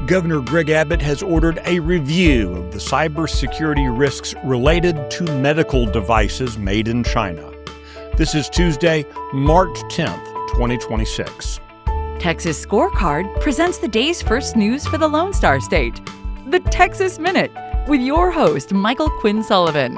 Governor Greg Abbott has ordered a review of the cybersecurity risks related to medical devices made in China. This is Tuesday, March 10th, 2026. Texas Scorecard presents the day's first news for the Lone Star State. The Texas Minute, with your host, Michael Quinn Sullivan.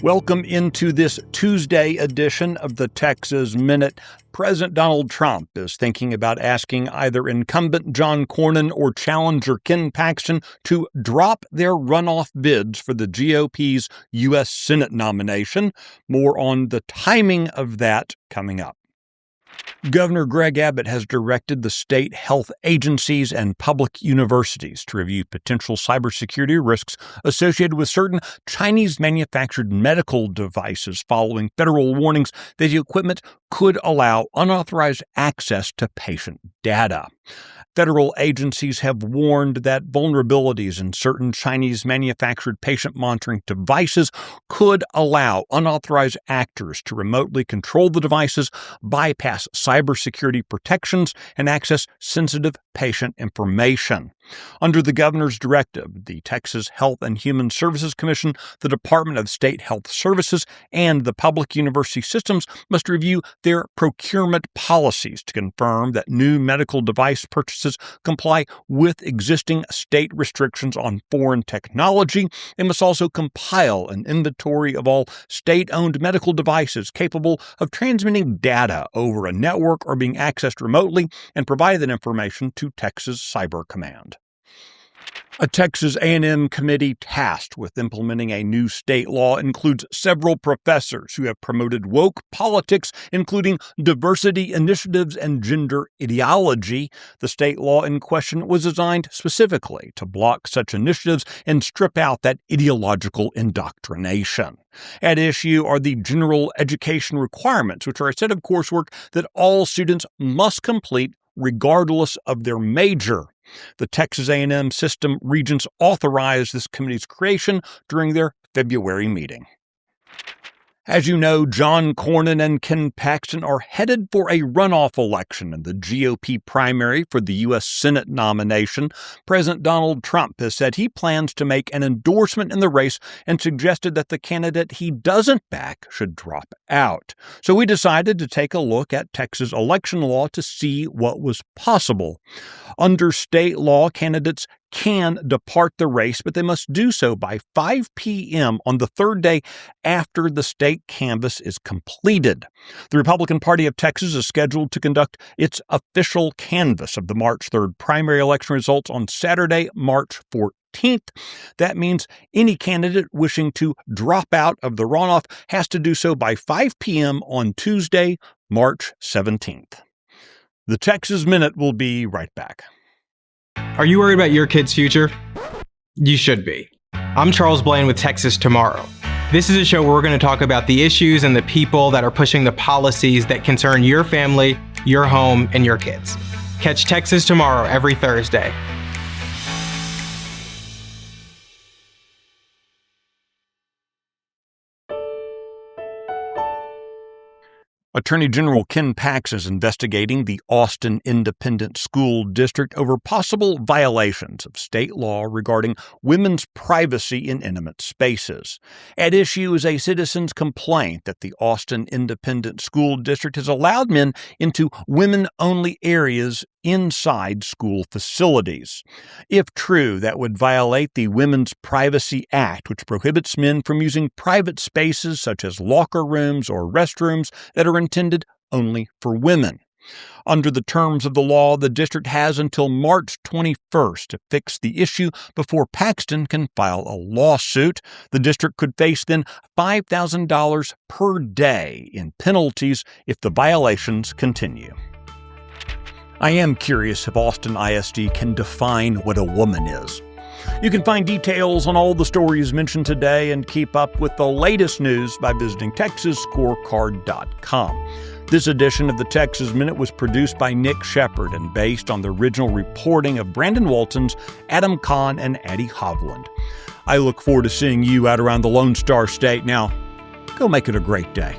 Welcome into this Tuesday edition of the Texas Minute. President Donald Trump is thinking about asking either incumbent John Cornyn or challenger Ken Paxton to drop their runoff bids for the GOP's U.S. Senate nomination. More on the timing of that coming up. Governor Greg Abbott has directed the state health agencies and public universities to review potential cybersecurity risks associated with certain Chinese-manufactured medical devices following federal warnings that the equipment could allow unauthorized access to patient data. Federal agencies have warned that vulnerabilities in certain Chinese-manufactured patient monitoring devices could allow unauthorized actors to remotely control the devices, bypass cybersecurity protections, and access sensitive patient information. Under the governor's directive, the Texas Health and Human Services Commission, the Department of State Health Services, and the public university systems must review their procurement policies to confirm that new medical device purchases comply with existing state restrictions on foreign technology. They must also compile an inventory of all state-owned medical devices capable of transmitting data over a network or being accessed remotely and provide that information to Texas Cyber Command. A Texas A&M committee tasked with implementing a new state law includes several professors who have promoted woke politics, including diversity initiatives and gender ideology. The state law in question was designed specifically to block such initiatives and strip out that ideological indoctrination. At issue are the general education requirements, which are a set of coursework that all students must complete regardless of their major. The Texas A&M system regents authorized this committee's creation during their February meeting. As you know, John Cornyn and Ken Paxton are headed for a runoff election in the GOP primary for the U.S. Senate nomination. President Donald Trump has said he plans to make an endorsement in the race and suggested that the candidate he doesn't back should drop out. So we decided to take a look at Texas election law to see what was possible. Under state law, candidates can depart the race, but they must do so by 5 p.m. on the third day after the state canvass is completed. The Republican Party of Texas is scheduled to conduct its official canvass of the March 3rd primary election results on Saturday, March 14th. That means any candidate wishing to drop out of the runoff has to do so by 5 p.m. on Tuesday, March 17th. The Texas Minute will be right back. Are you worried about your kid's future? You should be. I'm Charles Blaine with Texas Tomorrow. This is a show where we're going to talk about the issues and the people that are pushing the policies that concern your family, your home, and your kids. Catch Texas Tomorrow every Thursday. Attorney General Ken Paxton is investigating the Austin Independent School District over possible violations of state law regarding women's privacy in intimate spaces. At issue is a citizen's complaint that the Austin Independent School District has allowed men into women-only areas inside school facilities. If true, that would violate the Women's Privacy Act, which prohibits men from using private spaces such as locker rooms or restrooms that are intended only for women. Under the terms of the law, the district has until March 21st to fix the issue before Paxton can file a lawsuit. The district could face then $5,000 per day in penalties if the violations continue. I am curious if Austin ISD can define what a woman is. You can find details on all the stories mentioned today and keep up with the latest news by visiting TexasScorecard.com. This edition of the Texas Minute was produced by Nick Shepard and based on the original reporting of Brandon Waltons, Adam Kahn, and Addie Hovland. I look forward to seeing you out around the Lone Star State. Now, go make it a great day.